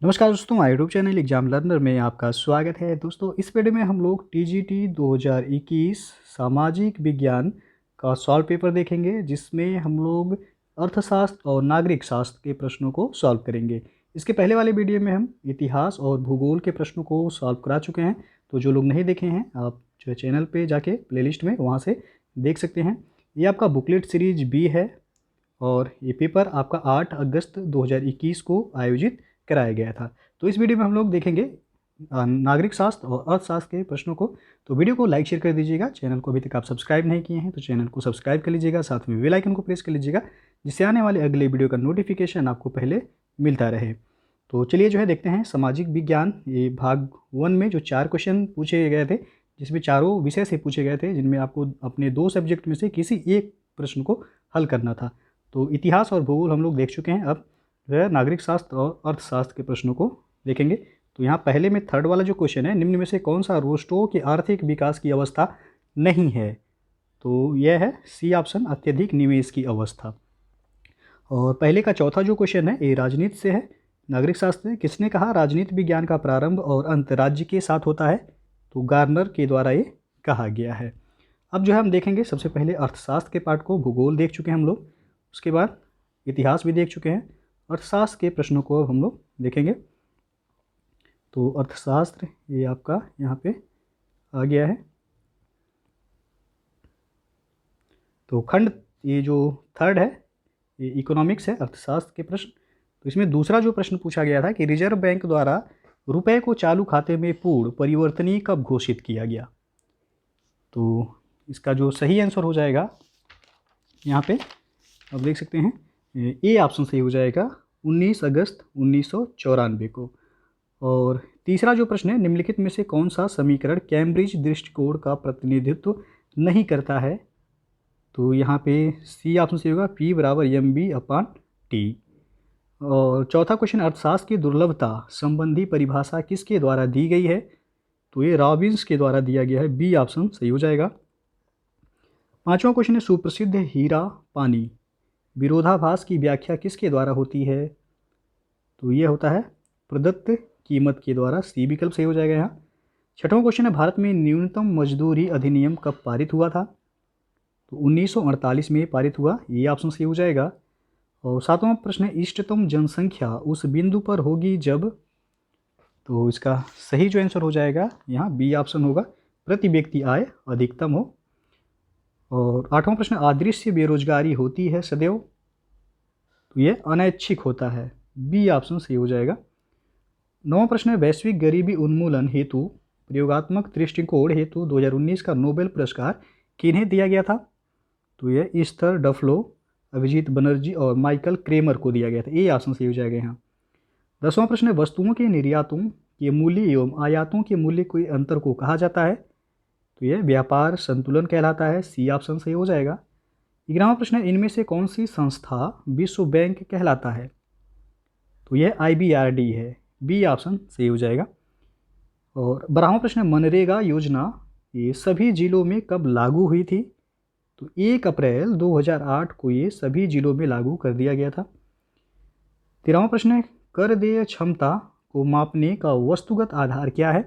नमस्कार दोस्तों, हमारे यूट्यूब चैनल एग्जाम लर्नर में आपका स्वागत है। दोस्तों, इस वीडियो में हम लोग टीजीटी 2021 सामाजिक विज्ञान का सॉल्व पेपर देखेंगे, जिसमें हम लोग अर्थशास्त्र और नागरिक शास्त्र के प्रश्नों को सॉल्व करेंगे। इसके पहले वाले वीडियो में हम इतिहास और भूगोल के प्रश्नों को सॉल्व करा चुके हैं, तो जो लोग नहीं देखे हैं आप जो है चैनल पर जाके प्लेलिस्ट में वहाँ से देख सकते हैं। ये आपका बुकलेट सीरीज बी है और ये पेपर आपका 8 अगस्त 2021 को आयोजित कराया गया था। तो इस वीडियो में हम लोग देखेंगे नागरिक शास्त्र और अर्थशास्त्र के प्रश्नों को। तो वीडियो को लाइक शेयर कर दीजिएगा। चैनल को अभी तक आप सब्सक्राइब नहीं किए हैं तो चैनल को सब्सक्राइब कर लीजिएगा, साथ में बेल आइकन को प्रेस कर लीजिएगा, जिससे आने वाले अगले वीडियो का नोटिफिकेशन आपको पहले मिलता रहे। तो चलिए जो है देखते हैं सामाजिक विज्ञान ये भाग 1 में जो 4 क्वेश्चन पूछे गए थे, जिसमें चारों विषय से पूछे गए थे, जिनमें आपको अपने 2 सब्जेक्ट में से किसी एक प्रश्न को हल करना था। तो इतिहास और भूगोल हम लोग देख चुके हैं। अब वह नागरिक शास्त्र और अर्थशास्त्र के प्रश्नों को देखेंगे। तो यहाँ पहले में थर्ड वाला जो क्वेश्चन है, निम्न में से कौन सा रोस्टो के आर्थिक विकास की अवस्था नहीं है? तो यह है सी ऑप्शन, अत्यधिक निवेश की अवस्था। और पहले का चौथा जो क्वेश्चन है ये राजनीति से है, नागरिक शास्त्र से। किसने कहा राजनीति विज्ञान का प्रारंभ और अंत राज्य के साथ होता है? तो गार्नर के द्वारा ये कहा गया है। अब जो है हम देखेंगे सबसे पहले अर्थशास्त्र के पार्ट को। भूगोल देख चुके हैं हम लोग, उसके बाद इतिहास भी देख चुके हैं। अर्थशास्त्र के प्रश्नों को अब हम लोग देखेंगे। तो अर्थशास्त्र ये आपका यहाँ पे आ गया है। तो खंड ये जो थर्ड है ये इकोनॉमिक्स है, अर्थशास्त्र के प्रश्न। तो इसमें दूसरा जो प्रश्न पूछा गया था कि रिजर्व बैंक द्वारा रुपए को चालू खाते में पूर्ण परिवर्तनीय कब घोषित किया गया? तो इसका जो सही आंसर हो जाएगा यहाँ पे आप देख सकते हैं, ए ऑप्शन सही हो जाएगा 19 अगस्त 1994 को। और तीसरा जो प्रश्न है, निम्नलिखित में से कौन सा समीकरण कैम्ब्रिज दृष्टिकोण का प्रतिनिधित्व नहीं करता है? तो यहाँ पे सी ऑप्शन सही होगा, P बराबर MB/T। और चौथा क्वेश्चन, अर्थशास्त्र की दुर्लभता संबंधी परिभाषा किसके द्वारा दी गई है? तो ये रॉबिन्स के द्वारा दिया गया है, बी ऑप्शन सही हो जाएगा। पांचवा क्वेश्चन है, सुप्रसिद्ध हीरा पानी विरोधाभास की व्याख्या किसके द्वारा होती है? तो ये होता है प्रदत्त कीमत के द्वारा, सी विकल्प सही हो जाएगा यहाँ। छठवां क्वेश्चन है, भारत में न्यूनतम मजदूरी अधिनियम कब पारित हुआ था? तो 1948 में पारित हुआ, ये ऑप्शन सही हो जाएगा। और सातवां प्रश्न है, इष्टतम जनसंख्या उस बिंदु पर होगी जब? तो इसका सही जो आंसर हो जाएगा यहाँ बी ऑप्शन होगा, प्रति व्यक्ति आय अधिकतम हो। और आठवां प्रश्न, अदृश्य बेरोजगारी होती है सदैव? तो ये अनैच्छिक होता है, बी ऑप्शन सही हो जाएगा। नौवां प्रश्न है, वैश्विक गरीबी उन्मूलन हेतु प्रयोगात्मक दृष्टिकोण हेतु 2019 का नोबेल पुरस्कार किन्हें दिया गया था? तो ये ईस्थर डफलो, अभिजीत बनर्जी और माइकल क्रेमर को दिया गया था, ए ऑप्शन सही हो जाएगा यहाँ। 10वां प्रश्न है, वस्तुओं के निर्यातों के मूल्य एवं आयातों के मूल्य के अंतर को कहा जाता है? तो यह व्यापार संतुलन कहलाता है, सी ऑप्शन सही हो जाएगा। 11वां प्रश्न है, इनमें से कौन सी संस्था विश्व बैंक कहलाता है? तो यह IBRD है, बी ऑप्शन सही हो जाएगा। और 12वां प्रश्न है, मनरेगा योजना ये सभी जिलों में कब लागू हुई थी? तो 1 अप्रैल 2008 को ये सभी जिलों में लागू कर दिया गया था। 13वां प्रश्न है, कर देय क्षमता को मापने का वस्तुगत आधार क्या है?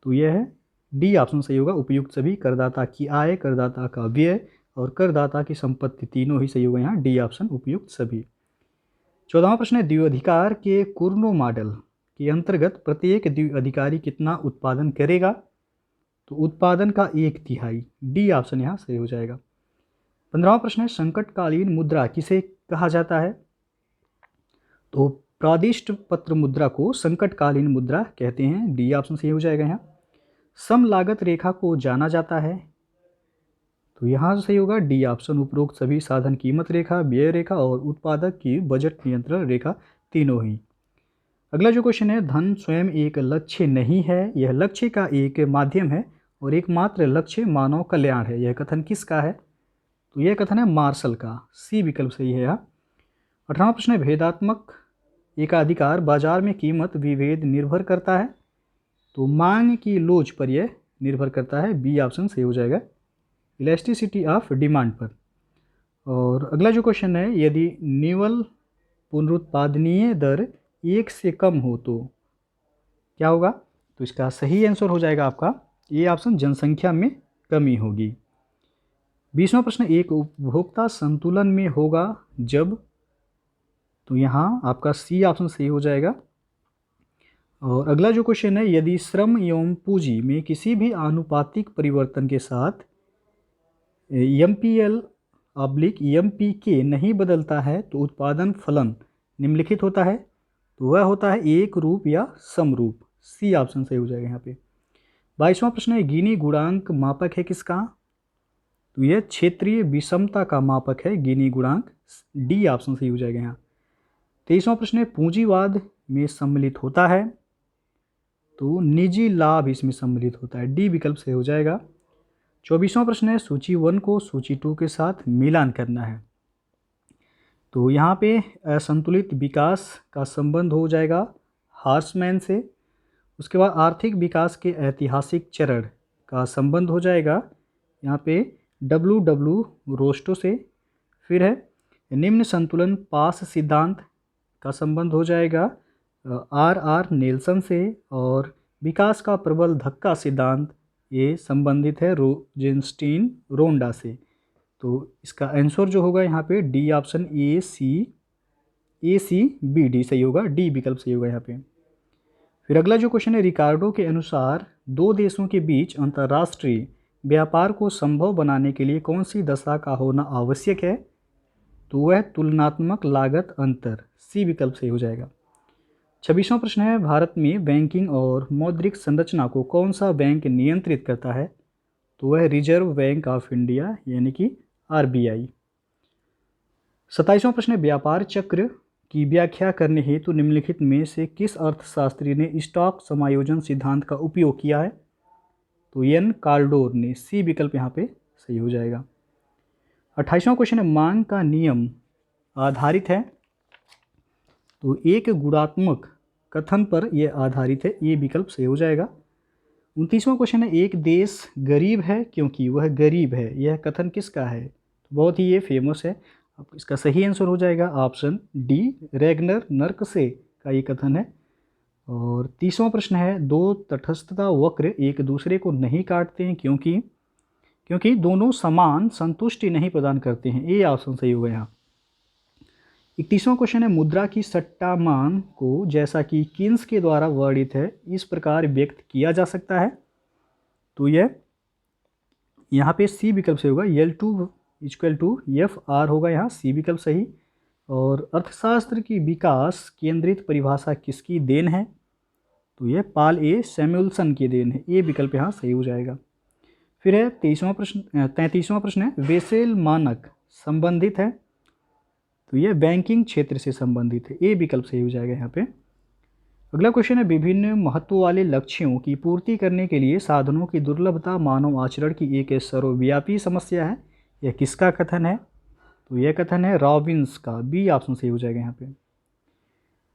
तो यह है डी ऑप्शन सही होगा, उपयुक्त सभी, करदाता की आय, करदाता का व्यय और करदाता की संपत्ति, तीनों ही सही होगा यहाँ, डी ऑप्शन उपयुक्त सभी। 14वां प्रश्न है, द्विअधिकार के कुर्नो मॉडल के अंतर्गत प्रत्येक द्विअधिकारी कितना उत्पादन करेगा? तो उत्पादन का 1/3, डी ऑप्शन यहाँ सही हो जाएगा। 15वां प्रश्न है, संकटकालीन मुद्रा किसे कहा जाता है? तो प्रादिष्ट पत्र मुद्रा को संकटकालीन मुद्रा कहते हैं, डी ऑप्शन सही हो जाएगा यहाँ। सम लागत रेखा को जाना जाता है? तो यहाँ सही होगा डी ऑप्शन, उपरोक्त सभी साधन कीमत रेखा, व्यय रेखा और उत्पादक की बजट नियंत्रण रेखा, तीनों ही। अगला जो क्वेश्चन है, धन स्वयं एक लक्ष्य नहीं है, यह लक्ष्य का एक माध्यम है और एकमात्र लक्ष्य मानव कल्याण है, यह कथन किसका है? तो यह कथन है मार्शल का, सी विकल्प सही है यहाँ। 18वां प्रश्न है, भेदात्मक एकाधिकार बाजार में कीमत विभेद निर्भर करता है? तो मांग की लोच पर यह निर्भर करता है, बी ऑप्शन सही हो जाएगा, इलास्टिसिटी ऑफ डिमांड पर। और अगला जो क्वेश्चन है, यदि निवल पुनरुत्पादनीय दर 1 से कम हो तो क्या होगा? तो इसका सही आंसर हो जाएगा आपका ए ऑप्शन, जनसंख्या में कमी होगी। 20वां प्रश्न, एक उपभोक्ता संतुलन में होगा जब, तो यहाँ आपका सी ऑप्शन सही हो जाएगा। और अगला जो क्वेश्चन है, यदि श्रम एवं पूंजी में किसी भी आनुपातिक परिवर्तन के साथ एमपीएल ऑब्लिक एमपीके नहीं बदलता है तो उत्पादन फलन निम्नलिखित होता है, तो वह होता है एक रूप या समरूप। सी ऑप्शन सही हो जाएगा यहाँ पे। 22वां प्रश्न है, गिनी गुणांक मापक है किसका? तो यह क्षेत्रीय विषमता का मापक है गिनी गुणांक। डी ऑप्शन सही हो जाएगा यहाँ। 23वां प्रश्न है, पूंजीवाद में सम्मिलित होता है, तो निजी लाभ इसमें सम्मिलित होता है। डी विकल्प सही हो जाएगा। 24वां प्रश्न है, सूची 1 को सूची 2 के साथ मिलान करना है, तो यहाँ पे असंतुलित विकास का संबंध हो जाएगा हार्समैन से। उसके बाद आर्थिक विकास के ऐतिहासिक चरण का संबंध हो जाएगा यहाँ पे डब्ल्यू रोस्टो से। फिर है निम्न संतुलन पास सिद्धांत का संबंध हो जाएगा आर नेल्सन से। और विकास का प्रबल धक्का सिद्धांत ये संबंधित है रोजेंस्टीन रोंडा से। तो इसका आंसर जो होगा यहाँ पे D option A C B D सही होगा। डी विकल्प सही होगा यहाँ पे। फिर अगला जो क्वेश्चन है, रिकार्डो के अनुसार दो देशों के बीच अंतर्राष्ट्रीय व्यापार को संभव बनाने के लिए कौन सी दशा का होना आवश्यक है? तो वह तुलनात्मक लागत अंतर। सी विकल्प सही हो जाएगा। 26वां प्रश्न है, भारत में बैंकिंग और मौद्रिक संरचना को कौन सा बैंक नियंत्रित करता है? तो वह रिजर्व बैंक ऑफ इंडिया यानी कि आरबीआई। 27वां प्रश्न है, व्यापार चक्र की व्याख्या करने हेतु निम्नलिखित में से किस अर्थशास्त्री ने स्टॉक समायोजन सिद्धांत का उपयोग किया है? तो एन कार्डोर ने। सी विकल्प यहाँ पे सही हो जाएगा। 28वां क्वेश्चन है, मांग का नियम आधारित है, तो एक गुणात्मक कथन पर यह आधारित है। ये विकल्प सही हो जाएगा। 29वां क्वेश्चन है, एक देश गरीब है क्योंकि वह गरीब है, यह कथन किसका है? तो बहुत ही ये फेमस है। अब इसका सही आंसर हो जाएगा ऑप्शन डी, रैगनर नर्कसे का ये कथन है। और 30वां प्रश्न है, दो तटस्थता वक्र एक दूसरे को नहीं काटते हैं क्योंकि दोनों समान संतुष्टि नहीं प्रदान करते हैं। ये ऑप्शन सही होगा यहाँ। 31वां क्वेश्चन है, मुद्रा की सट्टा मान को जैसा कि कीन्स के द्वारा वर्णित है इस प्रकार व्यक्त किया जा सकता है, तो यह यहाँ पे सी विकल्प से होगा। L2 = FR होगा यहाँ। सी विकल्प सही। और अर्थशास्त्र की विकास केंद्रित परिभाषा किसकी देन है? तो यह पॉल ए सैमुअल्सन की देन है। ये विकल्प यहाँ सही हो जाएगा। फिर है 33वां प्रश्न है, बेसेल मानक संबंधित है, तो यह बैंकिंग क्षेत्र से संबंधित है। ये विकल्प सही हो जाएगा यहाँ पे। अगला क्वेश्चन है, विभिन्न महत्व वाले लक्ष्यों की पूर्ति करने के लिए साधनों की दुर्लभता मानव आचरण की एक सर्वव्यापी समस्या है, यह किसका कथन है? तो यह कथन है रॉबिन्स का। बी ऑप्शन सही हो जाएगा यहाँ पे।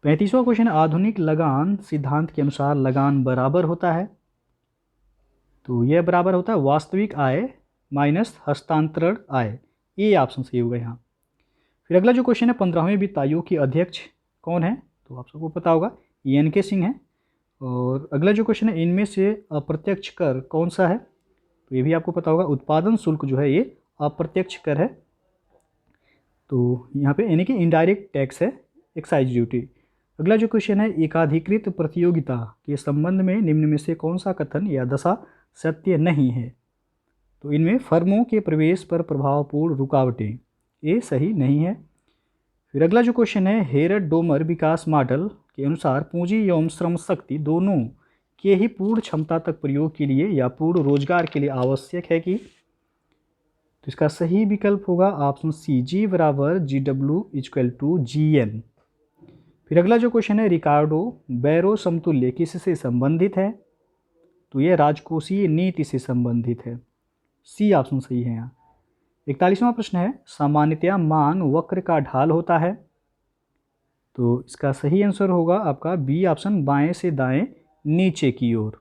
35वां क्वेश्चन है, आधुनिक लगान सिद्धांत के अनुसार लगान बराबर होता है, तो यह बराबर होता है वास्तविक आय माइनस हस्तांतरण आय। ये ऑप्शन सही होगा यहाँ। फिर अगला जो क्वेश्चन है, 15वें वित्त आयोग के अध्यक्ष कौन है? तो आप सबको पता होगा ENK सिंह है। और अगला जो क्वेश्चन है, इनमें से अप्रत्यक्ष कर कौन सा है? तो ये भी आपको पता होगा उत्पादन शुल्क जो है ये अप्रत्यक्ष कर है, तो यहाँ पे यानी कि इनडायरेक्ट टैक्स है, एक्साइज ड्यूटी। अगला जो क्वेश्चन है, एकाधिकृत प्रतियोगिता के संबंध में निम्न में से कौन सा कथन या दशा सत्य नहीं है? तो इनमें फर्मों के प्रवेश पर प्रभावपूर्ण रुकावटें, ये सही नहीं है। फिर अगला जो क्वेश्चन है, हेरट डोमर विकास मॉडल के अनुसार पूंजी एवं श्रम शक्ति दोनों के ही पूर्ण क्षमता तक प्रयोग के लिए या पूर्ण रोजगार के लिए आवश्यक है कि? तो इसका सही विकल्प होगा option C, G = GW = GN। फिर अगला जो क्वेश्चन है, रिकार्डो बैरो समतुल्य किससे संबंधित है? तो यह राजकोषीय नीति से संबंधित है। सी ऑप्शन सही है यहाँ। 41वां प्रश्न है, सामान्यतया मांग वक्र का ढाल होता है, तो इसका सही आंसर होगा आपका बी ऑप्शन, बाएं से दाएं नीचे की ओर।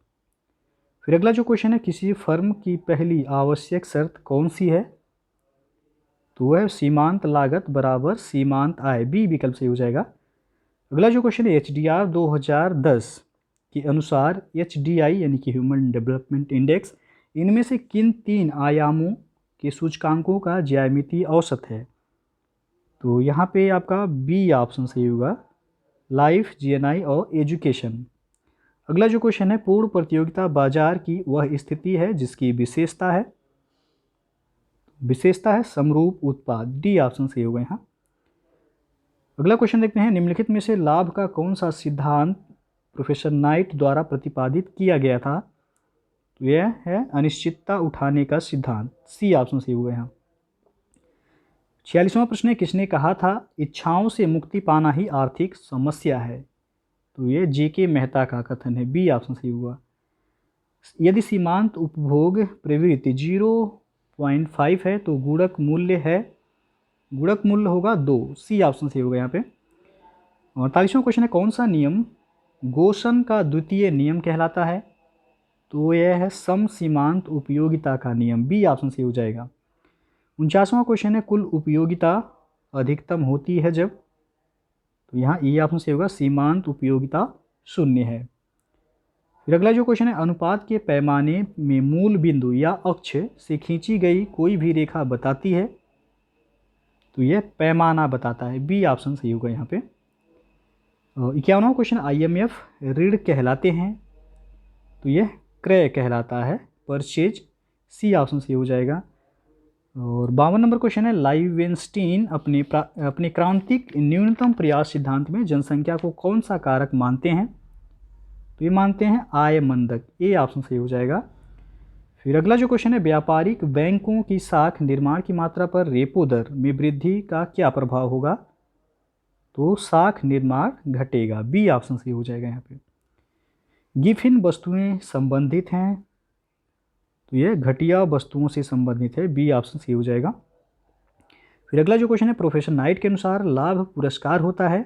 फिर अगला जो क्वेश्चन है, किसी फर्म की पहली आवश्यक शर्त कौन सी है? तो वह सीमांत लागत बराबर सीमांत आय। बी विकल्प सही हो जाएगा। अगला जो क्वेश्चन है HDR 2010 के अनुसार HDI यानी कि ह्यूमन डेवलपमेंट इंडेक्स इनमें से किन 3 आयामों के सूचकांकों का ज्यामितीय औसत है? तो यहाँ पे आपका बी ऑप्शन सही होगा, लाइफ, GNI और एजुकेशन। अगला जो क्वेश्चन है पूर्ण प्रतियोगिता बाजार की वह स्थिति है जिसकी विशेषता है समरूप उत्पाद, डी ऑप्शन सही होगा यहाँ। अगला क्वेश्चन देखते हैं, निम्नलिखित में से लाभ का कौन सा सिद्धांत प्रोफेसर नाइट द्वारा प्रतिपादित किया गया था? तो यह है अनिश्चितता उठाने का सिद्धांत, सी ऑप्शन सही होगा यहाँ। 46वां प्रश्न है, किसने कहा था इच्छाओं से मुक्ति पाना ही आर्थिक समस्या है? तो ये JK मेहता का कथन है, बी ऑप्शन सही हुआ। यदि सीमांत उपभोग प्रवृत्ति 0.5 है तो गुणक मूल्य होगा 2, सी ऑप्शन सही होगा यहाँ पे। 48वां क्वेश्चन है, कौन सा नियम गोसन का द्वितीय नियम कहलाता है? तो यह है सम सीमांत उपयोगिता का नियम, बी ऑप्शन सही हो जाएगा। 49वां क्वेश्चन है, कुल उपयोगिता अधिकतम होती है जब? तो यहाँ ई ऑप्शन सही होगा, सीमांत उपयोगिता 0 है। फिर अगला जो क्वेश्चन है, अनुपात के पैमाने में मूल बिंदु या अक्ष से खींची गई कोई भी रेखा बताती है? तो यह पैमाना बताता है, बी ऑप्शन सही होगा यहाँ पे। 51वां क्वेश्चन, IMF ऋण कहलाते हैं? तो यह क्रय कहलाता है, परचेज, सी ऑप्शन सही हो जाएगा। और 52 नंबर क्वेश्चन है, लाइवेंस्टीन अपने क्रांतिक न्यूनतम प्रयास सिद्धांत में जनसंख्या को कौन सा कारक मानते हैं? तो ये मानते हैं आय मंदक, ए ऑप्शन सही हो जाएगा। फिर अगला जो क्वेश्चन है, व्यापारिक बैंकों की साख निर्माण की मात्रा पर रेपो दर में वृद्धि का क्या प्रभाव होगा? तो साख निर्माण घटेगा, बी ऑप्शन सही हो जाएगा यहाँ पे। गिफिन वस्तुएं संबंधित हैं? तो यह घटिया वस्तुओं से संबंधित है, बी ऑप्शन सही हो जाएगा। फिर अगला जो क्वेश्चन है, प्रोफेसर नाइट के अनुसार लाभ पुरस्कार होता है?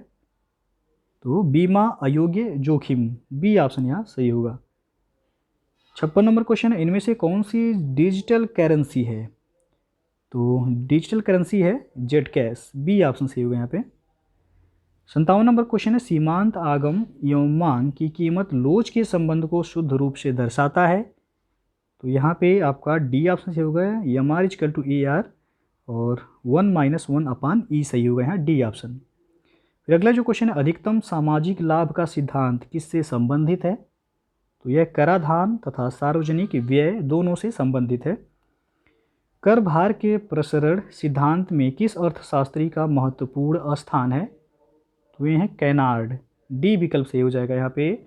तो बीमा अयोग्य जोखिम, बी ऑप्शन यहाँ सही होगा। 56 नंबर क्वेश्चन है, इनमें से कौन सी डिजिटल करेंसी है? तो डिजिटल करेंसी है जेड कैश, बी ऑप्शन सही होगा यहाँ पे। 57 नंबर क्वेश्चन है, सीमांत आगम एवं मांग की कीमत लोच के संबंध को शुद्ध रूप से दर्शाता है? तो यहाँ पे आपका डी ऑप्शन सही होगा, MR = AR और 1 - 1/E सही होगा यहाँ, डी ऑप्शन। फिर अगला जो क्वेश्चन है, अधिकतम सामाजिक लाभ का सिद्धांत किससे संबंधित है? तो यह कराधान तथा सार्वजनिक व्यय दोनों से संबंधित है। कर भार के प्रसरण सिद्धांत में किस अर्थशास्त्री का महत्वपूर्ण स्थान है? तो ये है कैनार्ड, डी विकल्प सही हो जाएगा यहाँ पे।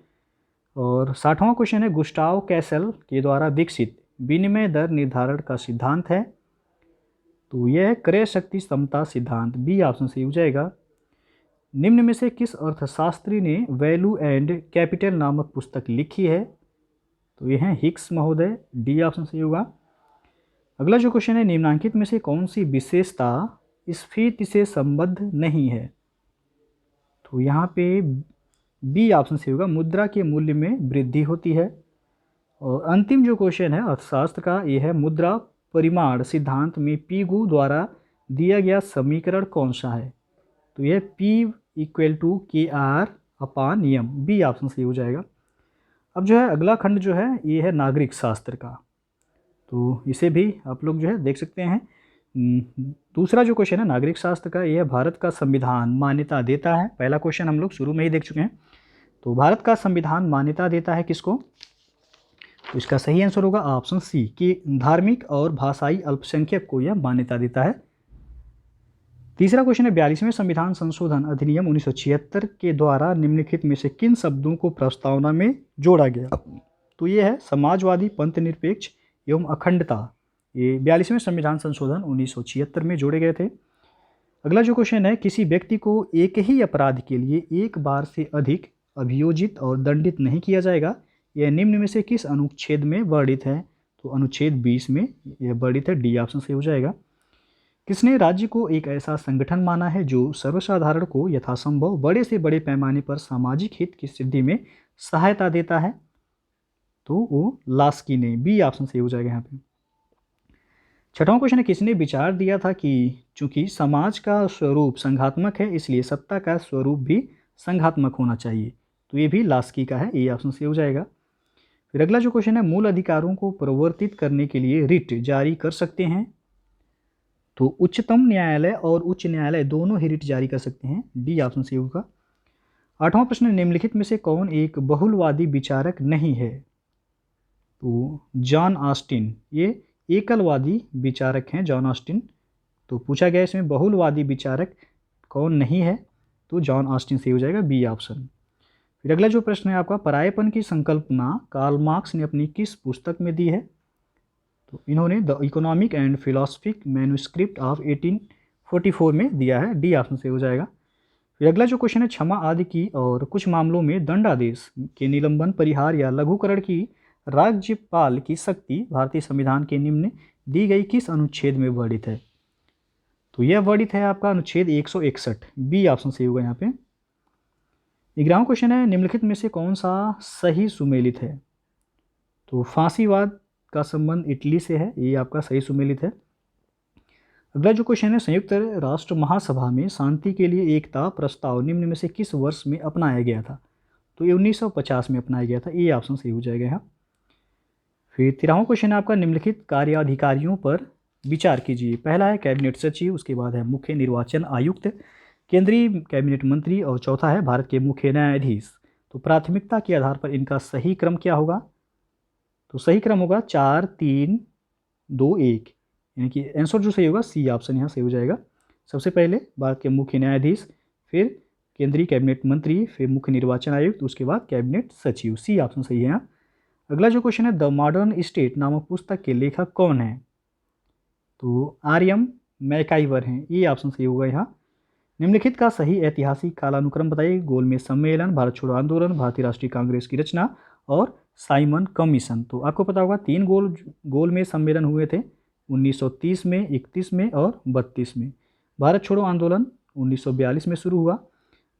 और 60वां क्वेश्चन है, गुस्टाव कैसल के द्वारा विकसित विनिमय दर निर्धारण का सिद्धांत है? तो यह है क्रय शक्ति समता सिद्धांत, बी ऑप्शन सही हो जाएगा। निम्न में से किस अर्थशास्त्री ने वैल्यू एंड कैपिटल नामक पुस्तक लिखी है? तो यह है हिक्स महोदय, डी ऑप्शन सही होगा। अगला जो क्वेश्चन है, निम्नांकित में से कौन सी विशेषता स्फीति से संबद्ध नहीं है? तो यहाँ पे बी ऑप्शन सही होगा, मुद्रा के मूल्य में वृद्धि होती है। और अंतिम जो क्वेश्चन है अर्थशास्त्र का, ये है मुद्रा परिमाण सिद्धांत में पीगू द्वारा दिया गया समीकरण कौन सा है? तो यह P = KR/M, बी ऑप्शन सही हो जाएगा। अब जो है अगला खंड जो है ये है नागरिक शास्त्र का, तो इसे भी आप लोग जो है देख सकते हैं। दूसरा जो क्वेश्चन है नागरिक शास्त्र का, ये है भारत का संविधान मान्यता देता है? पहला क्वेश्चन हम लोग शुरू में ही देख चुके हैं। तो भारत का संविधान मान्यता देता है किसको? तो इसका सही आंसर होगा ऑप्शन सी, कि धार्मिक और भाषाई अल्पसंख्यक को यह मान्यता देता है। तीसरा क्वेश्चन है, 42वें संविधान संशोधन अधिनियम 1976 के द्वारा निम्नलिखित में से किन शब्दों को प्रस्तावना में जोड़ा गया? तो ये है समाजवादी, पंथनिरपेक्ष एवं अखंडता, ये 42वें संविधान संशोधन 1976 में जोड़े गए थे। अगला जो क्वेश्चन है, किसी व्यक्ति को एक ही अपराध के लिए एक बार से अधिक अभियोजित और दंडित नहीं किया जाएगा, यह निम्न में से किस अनुच्छेद में वर्णित है? तो अनुच्छेद 20 में यह वर्णित है, डी ऑप्शन सही हो जाएगा। किसने राज्य को एक ऐसा संगठन माना है जो सर्वसाधारण को यथासंभव बड़े से बड़े पैमाने पर सामाजिक हित की सिद्धि में सहायता देता है? तो वो लास्की ने, बी ऑप्शन सही हो जाएगा यहाँ पे। छठवां क्वेश्चन है, किसने विचार दिया था कि चूंकि समाज का स्वरूप संघात्मक है इसलिए सत्ता का स्वरूप भी संघात्मक होना चाहिए। तो ये भी लास्की का है, ये ऑप्शन सही हो जाएगा। फिर अगला जो क्वेश्चन है, मूल अधिकारों को प्रवर्तित करने के लिए रिट जारी कर सकते हैं। तो उच्चतम न्यायालय और उच्च न्यायालय दोनों ही रिट जारी कर सकते हैं, डी ऑप्शन सही होगा। 8वां प्रश्न, निम्नलिखित में से कौन एक बहुलवादी विचारक नहीं है। तो जॉन ऑस्टिन, ये एकलवादी विचारक हैं जॉन ऑस्टिन। तो पूछा गया इसमें बहुलवादी विचारक कौन नहीं है, तो जॉन ऑस्टिन सही हो जाएगा, बी ऑप्शन। फिर अगला जो प्रश्न है आपका, परायेपन की संकल्पना कार्ल मार्क्स ने अपनी किस पुस्तक में दी है। तो इन्होंने the economic and philosophic manuscript of 1844 में दिया है, डी ऑप्शन सही हो जाएगा। फिर अगला जो क्वेश्चन है, क्षमा आदि की और कुछ मामलों में दंडादेश के निलंबन, परिहार या लघुकरण की राज्यपाल की शक्ति भारतीय संविधान के निम्न दी गई किस अनुच्छेद में वर्णित है। तो यह वर्णित है आपका अनुच्छेद 161, बी ऑप्शन सही होगा यहाँ पे। 11वां क्वेश्चन है, निम्नलिखित में से कौन सा सही सुमेलित है। तो फांसीवाद का संबंध इटली से है, ये आपका सही सुमेलित है। अगला जो क्वेश्चन है, संयुक्त राष्ट्र महासभा में शांति के लिए एकता प्रस्ताव निम्न में से किस वर्ष में अपनाया गया था। तो ये 1950 में अपनाया गया था, ये ऑप्शन सही हो जाएगा यहाँ। फिर 13वां क्वेश्चन है आपका, निम्नलिखित कार्याधिकारियों पर विचार कीजिए। पहला है कैबिनेट सचिव, उसके बाद है मुख्य निर्वाचन आयुक्त, केंद्रीय कैबिनेट मंत्री, और चौथा है भारत के मुख्य न्यायाधीश। तो प्राथमिकता के आधार पर इनका सही क्रम क्या होगा। तो सही क्रम होगा 4, 3, 2, 1, यानी कि आंसर जो सही होगा सी ऑप्शन यहाँ सही हो जाएगा। सबसे पहले भारत के मुख्य न्यायाधीश, फिर केंद्रीय कैबिनेट मंत्री, फिर मुख्य निर्वाचन आयुक्त, उसके बाद कैबिनेट सचिव, सी ऑप्शन सही है यहाँ। अगला जो क्वेश्चन है, द मॉडर्न स्टेट नामक पुस्तक के लेखक कौन है। तो आर्यम मैकाइवर हैं, ये ऑप्शन सही होगा यहाँ। निम्नलिखित का सही ऐतिहासिक कालानुक्रम बताइए। गोलमेज सम्मेलन, भारत छोड़ो आंदोलन, भारतीय राष्ट्रीय कांग्रेस की रचना और साइमन कमीशन। तो आपको पता होगा 3 गोलमेज सम्मेलन हुए थे, 1930 में, 31 में और 32 में। भारत छोड़ो आंदोलन 1942 में शुरू हुआ।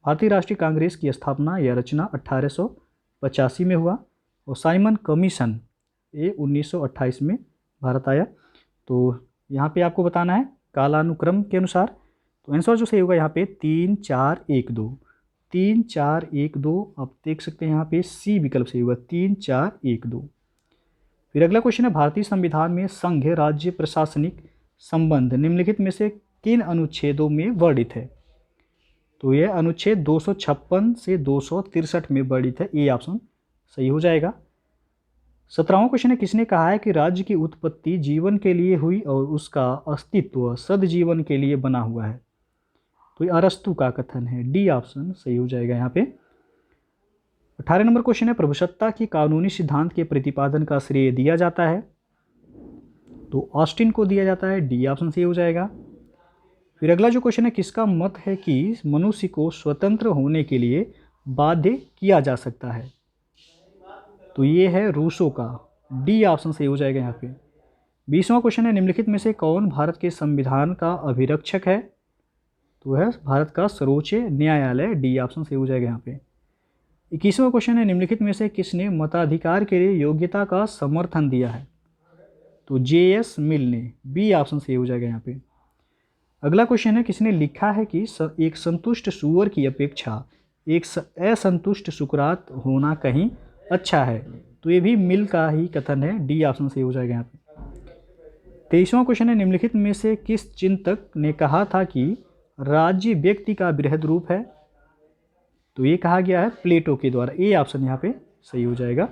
भारतीय राष्ट्रीय कांग्रेस की स्थापना या रचना 1885 में हुआ, और साइमन कमीशन ये 1928 में भारत आया। तो यहाँ पे आपको बताना है कालानुक्रम के अनुसार। तो आंसर जो सही होगा यहाँ पे 3, 4, 1, 2, 3, 4, 1, 2, आप देख सकते हैं यहाँ पे सी विकल्प सही होगा, 3, 4, 1, 2। फिर अगला क्वेश्चन है, भारतीय संविधान में संघ राज्य प्रशासनिक संबंध निम्नलिखित में से किन अनुच्छेदों में वर्णित है। तो यह अनुच्छेद 256 से 263 में वर्णित है, ए ऑप्शन सही हो जाएगा। 17वां क्वेश्चन है, किसने कहा है कि राज्य की उत्पत्ति जीवन के लिए हुई और उसका अस्तित्व सदजीवन के लिए बना हुआ है। तो ये अरस्तु का कथन है, डी ऑप्शन सही हो जाएगा यहाँ पे। 18 नंबर क्वेश्चन है, प्रभुसत्ता की कानूनी सिद्धांत के प्रतिपादन का श्रेय दिया जाता है। तो ऑस्टिन को दिया जाता है, डी ऑप्शन सही हो जाएगा। फिर अगला जो क्वेश्चन है, किसका मत है कि मनुष्य को स्वतंत्र होने के लिए बाध्य किया जा सकता है। तो ये है रूसो का, डी ऑप्शन सही हो जाएगा यहाँ पे। 20वां क्वेश्चन है, निम्नलिखित में से कौन भारत के संविधान का अभिरक्षक है। तो है भारत का सर्वोच्च न्यायालय, डी ऑप्शन सही हो जाएगा यहाँ पे। 21वां क्वेश्चन है, निम्नलिखित में से किसने मताधिकार के लिए योग्यता का समर्थन दिया है। तो जे.एस. मिल ने, बी ऑप्शन सही हो जाएगा यहाँ पे। अगला क्वेश्चन है, किसने लिखा है कि एक संतुष्ट सूअर की अपेक्षा एक असंतुष्ट सुकरात होना कहीं अच्छा है। तो ये भी मिल का ही कथन है, डी ऑप्शन सही हो जाएगा यहाँ पे। 23वां क्वेश्चन है, निम्नलिखित में से किस चिंतक ने कहा था कि राज्य व्यक्ति का बृहद रूप है। तो ये कहा गया है प्लेटो के द्वारा, ए ऑप्शन यहाँ पे सही हो जाएगा।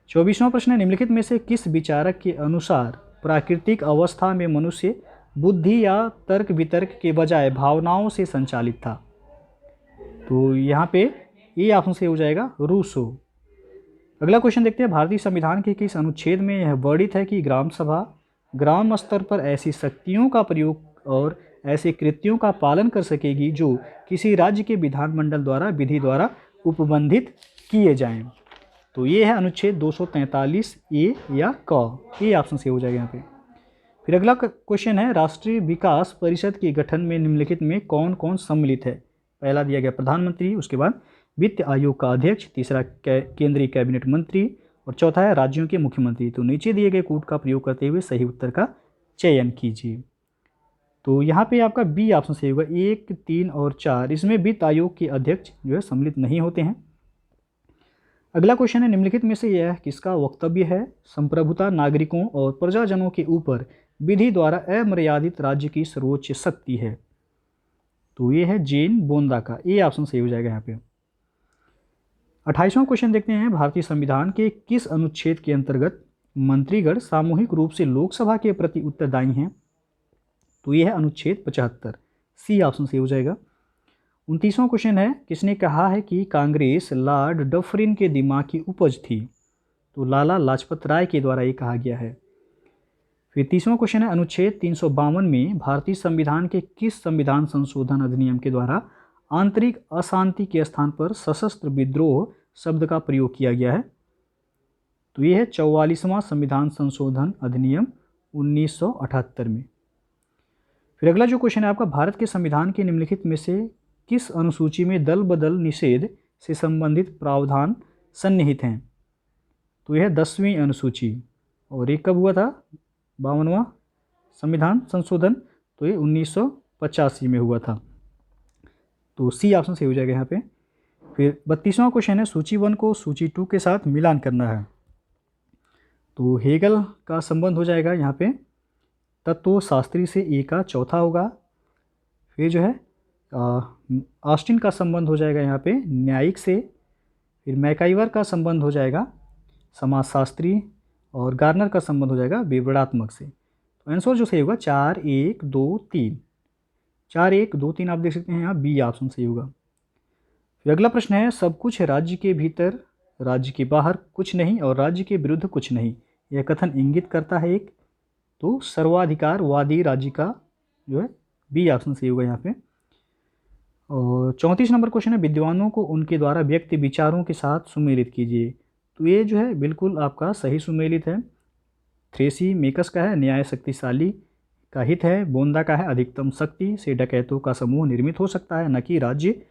24वां प्रश्न है, निम्नलिखित में से किस विचारक के अनुसार प्राकृतिक अवस्था में मनुष्य बुद्धि या तर्क वितर्क के बजाय भावनाओं से संचालित था। तो यहाँ पे ए ऑप्शन सही हो जाएगा, रूसो। अगला क्वेश्चन देखते हैं, भारतीय संविधान के किस अनुच्छेद में यह वर्णित है कि ग्राम सभा ग्राम स्तर पर ऐसी शक्तियों का प्रयोग और ऐसे कृत्यों का पालन कर सकेगी जो किसी राज्य के विधानमंडल द्वारा विधि द्वारा उपबंधित किए जाएं। तो ये है अनुच्छेद 243 ए या क, ये ऑप्शन से हो जाएगा यहाँ पे। फिर अगला क्वेश्चन है, राष्ट्रीय विकास परिषद के गठन में निम्नलिखित में कौन कौन सम्मिलित है। पहला दिया गया प्रधानमंत्री, उसके बाद वित्त आयोग का अध्यक्ष, तीसरा केंद्रीय कैबिनेट मंत्री, और चौथा है राज्यों के मुख्यमंत्री। तो नीचे दिए गए कोड का प्रयोग करते हुए सही उत्तर का चयन कीजिए। तो यहाँ पे आपका बी ऑप्शन सही होगा। 1, 3 और 4 इसमें वित्त आयोग के अध्यक्ष जो है सम्मिलित नहीं होते हैं। अगला क्वेश्चन है, निम्नलिखित में से यह किसका वक्तव्य है? संप्रभुता नागरिकों और प्रजाजनों के ऊपर विधि द्वारा अमर्यादित राज्य की सर्वोच्च शक्ति है। तो ये है जेन बोंदा का, ए ऑप्शन सही हो जाएगा यहाँ पे। 28वां क्वेश्चन देखते हैं, भारतीय संविधान के किस अनुच्छेद के अंतर्गत मंत्रीगण सामूहिक रूप से लोकसभा के प्रति उत्तरदायी हैं? तो ये है अनुच्छेद 75, सी ऑप्शन सही हो जाएगा। 29वां क्वेश्चन है, किसने कहा है कि कांग्रेस लॉर्ड डफरिन के दिमाग की उपज थी? तो लाला लाजपत राय के द्वारा ये कहा गया है। फिर 30वां क्वेश्चन है, अनुच्छेद 352 में भारतीय संविधान के किस संविधान संशोधन अधिनियम के द्वारा आंतरिक अशांति के स्थान पर सशस्त्र विद्रोह शब्द का प्रयोग किया गया है? तो ये है 44वां संविधान संशोधन अधिनियम 1978 में। फिर अगला जो क्वेश्चन है आपका, भारत के संविधान के निम्नलिखित में से किस अनुसूची में दल बदल निषेध से संबंधित प्रावधान सन्निहित हैं? तो यह 10वीं अनुसूची, और ये कब हुआ था? 52वां संविधान संशोधन, तो ये 1985 में हुआ था। तो सी ऑप्शन सही हो जाएगा यहाँ पे। फिर 32वां क्वेश्चन है, सूची 1 को सूची 2 के साथ मिलान करना है। तो हेगल का संबंध हो जाएगा यहाँ पे तत्वशास्त्री से, ए का चौथा होगा। फिर जो है ऑस्टिन का संबंध हो जाएगा यहाँ पे न्यायिक से। फिर मैकाइवर का संबंध हो जाएगा समाजशास्त्री, और गार्नर का संबंध हो जाएगा विवरणात्मक से। तो आंसर जो सही होगा 4, 1, 2, 3, 4, 1, 2, 3 आप देख सकते हैं यहाँ, बी ऑप्शन सही होगा। फिर अगला प्रश्न है, सब कुछ राज्य के भीतर, राज्य के बाहर कुछ नहीं और राज्य के विरुद्ध कुछ नहीं, यह कथन इंगित करता है एक? तो सर्वाधिकारवादी राज्य का जो है बी ऑप्शन सही होगा यहाँ पे। और 34 नंबर क्वेश्चन है, विद्वानों को उनके द्वारा व्यक्त विचारों के साथ सुमेलित कीजिए। तो ये जो है बिल्कुल आपका सही सुमेलित है। थ्रेसी मेकस का है न्याय शक्तिशाली का हित है, बोंदा का है अधिकतम शक्ति से डकैतों का समूह निर्मित हो सकता है न कि राज्य,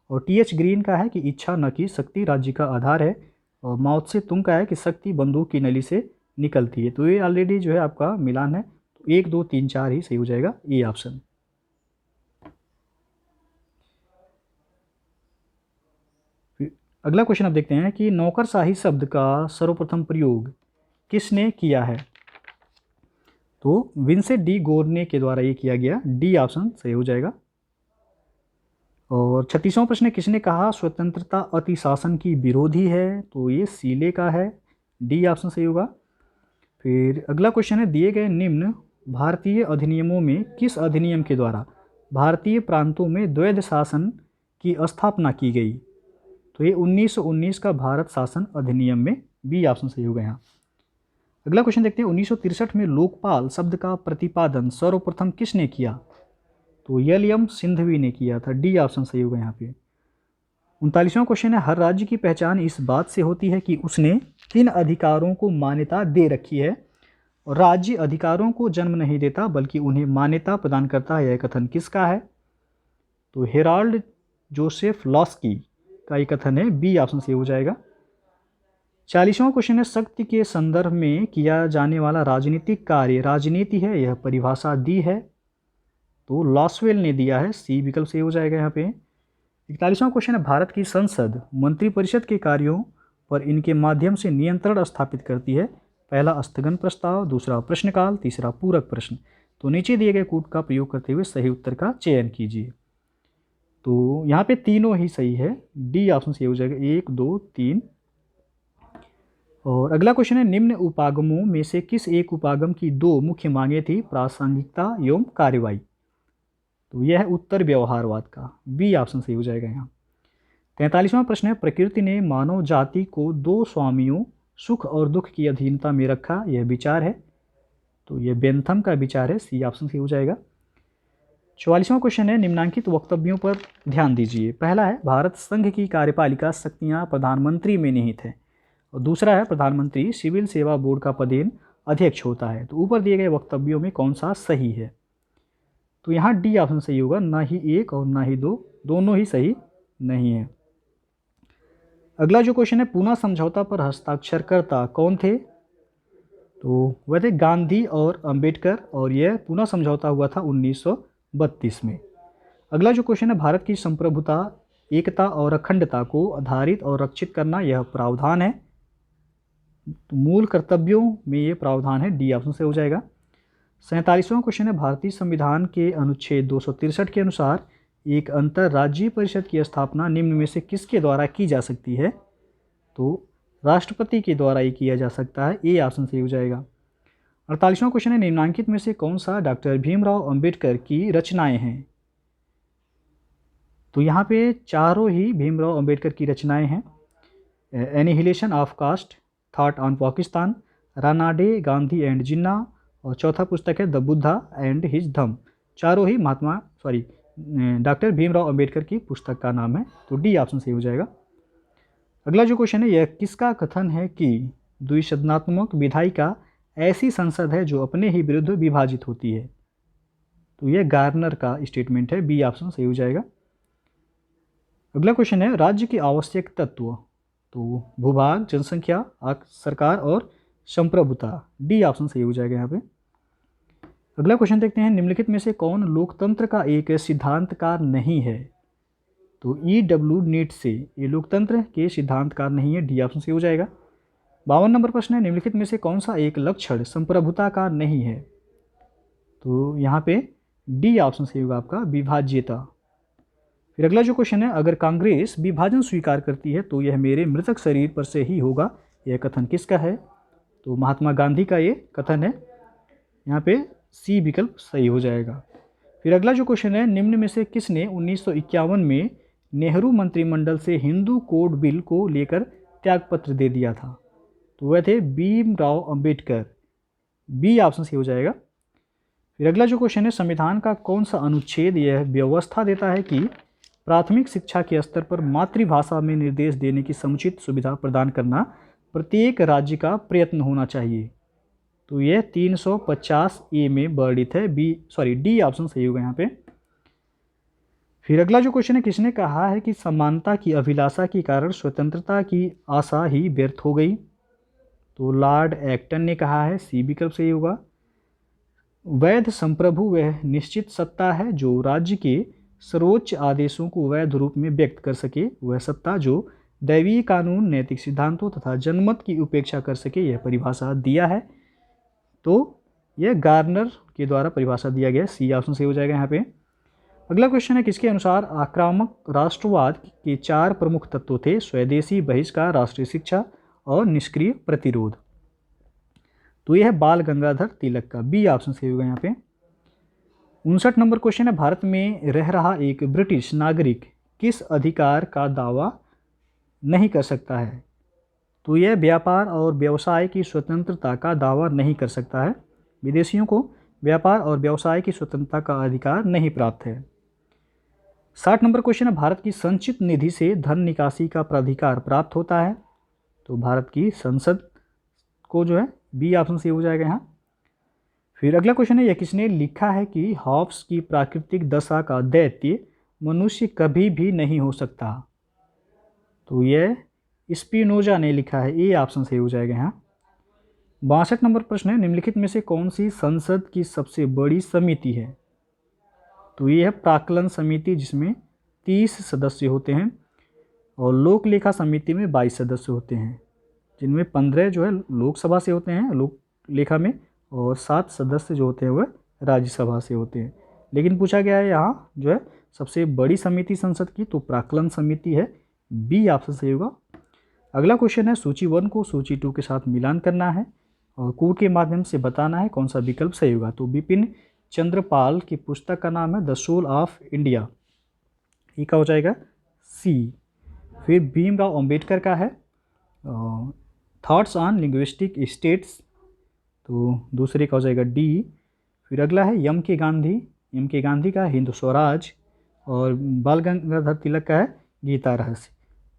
और टी.एच. ग्रीन का है कि इच्छा न कि शक्ति राज्य का आधार है, और माओ त्से तुंग का है कि शक्ति बंदूक की नली से निकलती है। तो ये ऑलरेडी जो है आपका मिलान है। तो 1, 2, 3, 4 ही सही हो जाएगा, ए ऑप्शन। अगला क्वेश्चन आप देखते हैं कि नौकरशाही शब्द का सर्वप्रथम प्रयोग किसने किया है? तो विंसेंट डी गोर्ने के द्वारा ये किया गया, डी ऑप्शन सही हो जाएगा। और 36वां प्रश्न है, किसने कहा स्वतंत्रता अतिशासन की विरोधी है? तो ये सीले का है, डी ऑप्शन सही होगा। फिर अगला क्वेश्चन है, दिए गए निम्न भारतीय अधिनियमों में किस अधिनियम के द्वारा भारतीय प्रांतों में द्वैध शासन की स्थापना की गई? तो ये 1919 का भारत शासन अधिनियम में, बी ऑप्शन सही होगा यहाँ। अगला क्वेश्चन देखते हैं, 1963 में लोकपाल शब्द का प्रतिपादन सर्वप्रथम किसने किया? तो यलियम सिंधवी ने किया था, डी ऑप्शन सही होगा यहाँ पे। 39वां क्वेश्चन है, हर राज्य की पहचान इस बात से होती है कि उसने किन अधिकारों को मान्यता दे रखी है, और राज्य अधिकारों को जन्म नहीं देता बल्कि उन्हें मान्यता प्रदान करता है, यह कथन किसका है? तो हेराल्ड जोसेफ लॉस्की का ये कथन है, बी ऑप्शन सही हो जाएगा। 40वां क्वेश्चन है, शक्ति के संदर्भ में किया जाने वाला राजनीतिक कार्य राजनीति है, यह परिभाषा दी है? तो लॉसवेल ने दिया है, सी विकल्प सही हो जाएगा यहाँ पे। 41वां क्वेश्चन है, भारत की संसद मंत्रिपरिषद के कार्यों पर इनके माध्यम से नियंत्रण स्थापित करती है? पहला स्थगन प्रस्ताव, दूसरा प्रश्नकाल, तीसरा पूरक प्रश्न। तो नीचे दिए गए कूट का प्रयोग करते हुए सही उत्तर का चयन कीजिए। तो यहाँ पे तीनों ही सही है, डी ऑप्शन सही हो जाएगा, 1, 2, 3। और अगला क्वेश्चन है, निम्न उपागमों में से किस एक उपागम की 2 मुख्य मांगे थी? प्रासंगिकता एवं कार्रवाई। तो यह है उत्तर व्यवहारवाद का, बी ऑप्शन सही हो जाएगा यहाँ। 43वां प्रश्न है, प्रकृति ने मानव जाति को 2 स्वामियों सुख और दुख की अधीनता में रखा, यह विचार है? तो यह बेंथम का विचार है, सी ऑप्शन सही हो जाएगा। 44वां क्वेश्चन है, निम्नांकित वक्तव्यों पर ध्यान दीजिए। पहला है, भारत संघ की कार्यपालिका शक्तियां प्रधानमंत्री में निहित है, और दूसरा है, प्रधानमंत्री सिविल सेवा बोर्ड का पदेन अध्यक्ष होता है। तो ऊपर दिए गए वक्तव्यों में कौन सा सही है? तो यहाँ डी ऑप्शन सही होगा, ना ही 1 और ना ही 2, दोनों ही सही नहीं है। अगला जो क्वेश्चन है, पूना समझौता पर हस्ताक्षरकर्ता कौन थे? तो वह थे गांधी और अंबेडकर, और यह पुनः समझौता हुआ था 1932 में। अगला जो क्वेश्चन है, भारत की संप्रभुता, एकता और अखंडता को आधारित और रक्षित करना यह प्रावधान है। तो मूल कर्तव्यों में ये प्रावधान है, डी ऑप्शन से हो जाएगा। 47वां क्वेश्चन है, भारतीय संविधान के अनुच्छेद 263 के अनुसार एक अंतर्राज्यीय परिषद की स्थापना निम्न में से किसके द्वारा की जा सकती है? तो राष्ट्रपति के द्वारा ये किया जा सकता है, ए ऑप्शन से हो जाएगा। 48वां क्वेश्चन है, निम्नलिखित में से कौन सा डॉक्टर भीमराव अंबेडकर की रचनाएं हैं? तो यहाँ पे चारों ही भीमराव अंबेडकर की रचनाएं हैं। Annihilation of caste, thought on Pakistan, Ranade, Gandhi and Jinnah, और चौथा पुस्तक है the Buddha and his Dhamma. चारों ही डॉक्टर भीमराव अंबेडकर की पुस्तक का नाम है, तो डी ऑप्शन सही हो जाएगा। अगला जो क्वेश्चन है, यह किसका कथन है कि द्विसदनात्मक विधायिका ऐसी संसद है जो अपने ही विरुद्ध विभाजित होती है? तो यह गार्नर का स्टेटमेंट है, बी ऑप्शन सही हो जाएगा। अगला क्वेश्चन है, राज्य के आवश्यक तत्व, तो भूभाग, जनसंख्या, सरकार और संप्रभुता, डी ऑप्शन सही हो जाएगा यहाँ पे। अगला क्वेश्चन देखते हैं, निम्नलिखित में से कौन लोकतंत्र का एक सिद्धांतकार नहीं है? तो E.W. नीट से ये लोकतंत्र के सिद्धांतकार नहीं है, डी ऑप्शन सही हो जाएगा। 52 नंबर प्रश्न है, निम्नलिखित में से कौन सा एक लक्षण संप्रभुता का नहीं है? तो यहाँ पे डी ऑप्शन सही होगा आपका, विभाज्यता। फिर अगला जो क्वेश्चन है, अगर कांग्रेस विभाजन स्वीकार करती है तो यह मेरे मृतक शरीर पर से ही होगा, यह कथन किसका है? तो महात्मा गांधी का ये कथन है, यहाँ पे सी विकल्प सही हो जाएगा। फिर अगला जो क्वेश्चन है, निम्न में से किसने 1951 में नेहरू मंत्रिमंडल से हिंदू कोड बिल को लेकर त्यागपत्र दे दिया था? तो वह थे भीमराव अंबेडकर, बी ऑप्शन सही हो जाएगा। फिर अगला जो क्वेश्चन है, संविधान का कौन सा अनुच्छेद यह व्यवस्था देता है कि प्राथमिक शिक्षा के स्तर पर मातृभाषा में निर्देश देने की समुचित सुविधा प्रदान करना प्रत्येक राज्य का प्रयत्न होना चाहिए? तो यह 350A में वर्णित है, डी ऑप्शन सही होगा यहाँ पे। फिर अगला जो क्वेश्चन है, किसने कहा है कि समानता की अभिलाषा के कारण स्वतंत्रता की आशा ही व्यर्थ हो गई? तो लॉर्ड एक्टन ने कहा है, सी विकल्प सही होगा। वैध संप्रभु वह निश्चित सत्ता है जो राज्य के सर्वोच्च आदेशों को वैध रूप में व्यक्त कर सके, वह सत्ता जो दैवीय कानून, नैतिक सिद्धांतों तथा जनमत की उपेक्षा कर सके, यह परिभाषा दिया है। तो यह गार्नर के द्वारा परिभाषा दिया गया, सी ऑप्शन सही हो जाएगा यहाँ पे। अगला क्वेश्चन है, किसके अनुसार आक्रामक राष्ट्रवाद के 4 प्रमुख तत्व थे? स्वदेशी, बहिष्कार, राष्ट्रीय शिक्षा और निष्क्रिय प्रतिरोध। तो यह है बाल गंगाधर तिलक का, बी ऑप्शन सही होगा यहाँ पे। 59 नंबर क्वेश्चन है, भारत में रह रहा एक ब्रिटिश नागरिक किस अधिकार का दावा नहीं कर सकता है? तो यह व्यापार और व्यवसाय की स्वतंत्रता का दावा नहीं कर सकता है। विदेशियों को व्यापार और व्यवसाय की स्वतंत्रता का अधिकार नहीं प्राप्त है। 60 नंबर क्वेश्चन है, भारत की संचित निधि से धन निकासी का प्राधिकार प्राप्त होता है? तो भारत की संसद को जो है, बी ऑप्शन सही हो जाएगा यहाँ। फिर अगला क्वेश्चन है, यह किसने लिखा है कि हॉब्स की प्राकृतिक दशा का दैत्य मनुष्य कभी भी नहीं हो सकता? तो यह स्पिनोजा ने लिखा है, ए ऑप्शन सही हो जाएगा यहाँ। 62 नंबर प्रश्न है, निम्नलिखित में से कौन सी संसद की सबसे बड़ी समिति है? तो ये है प्राक्कलन समिति, जिसमें 30 सदस्य होते हैं, और लोक लेखा समिति में 22 सदस्य होते हैं, जिनमें 15 जो है लोकसभा से होते हैं लोक लेखा में, और 7 सदस्य जो होते हैं वह राज्यसभा से होते हैं। लेकिन पूछा गया है यहाँ जो है सबसे बड़ी समिति संसद की, तो प्राक्कलन समिति है, बी ऑप्शन सही होगा। अगला क्वेश्चन है, सूची 1 को सूची 2 के साथ मिलान करना है और कोड के माध्यम से बताना है कौन सा विकल्प सही होगा। तो बिपिन चंद्रपाल की पुस्तक का नाम है द सोल ऑफ इंडिया, ये का हो जाएगा सी। फिर भीमराव अंबेडकर का है थॉट्स ऑन लिंग्विस्टिक स्टेट्स, तो दूसरे का हो जाएगा डी। फिर अगला है एम के गांधी का हिंद स्वराज, और बाल गंगाधर तिलक का है गीता रहस्य,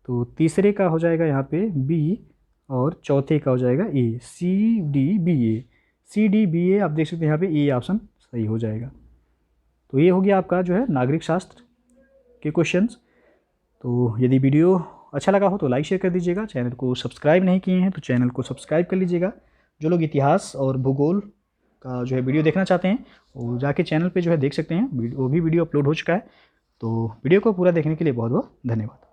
तो तीसरे का हो जाएगा यहाँ पे बी, और चौथे का हो जाएगा ए, सी डी बी ए आप देख सकते हैं यहाँ पे ए ऑप्शन सही हो जाएगा। तो ये हो गया आपका जो है नागरिक शास्त्र के क्वेश्चंस। तो यदि वीडियो अच्छा लगा हो तो लाइक शेयर कर दीजिएगा, चैनल को सब्सक्राइब नहीं किए हैं तो चैनल को सब्सक्राइब कर लीजिएगा, जो लोग इतिहास और भूगोल का जो है वीडियो देखना चाहते हैं वो जाके चैनल पे जो है देख सकते हैं, वो भी वीडियो अपलोड हो चुका है। तो वीडियो को पूरा देखने के लिए बहुत बहुत धन्यवाद।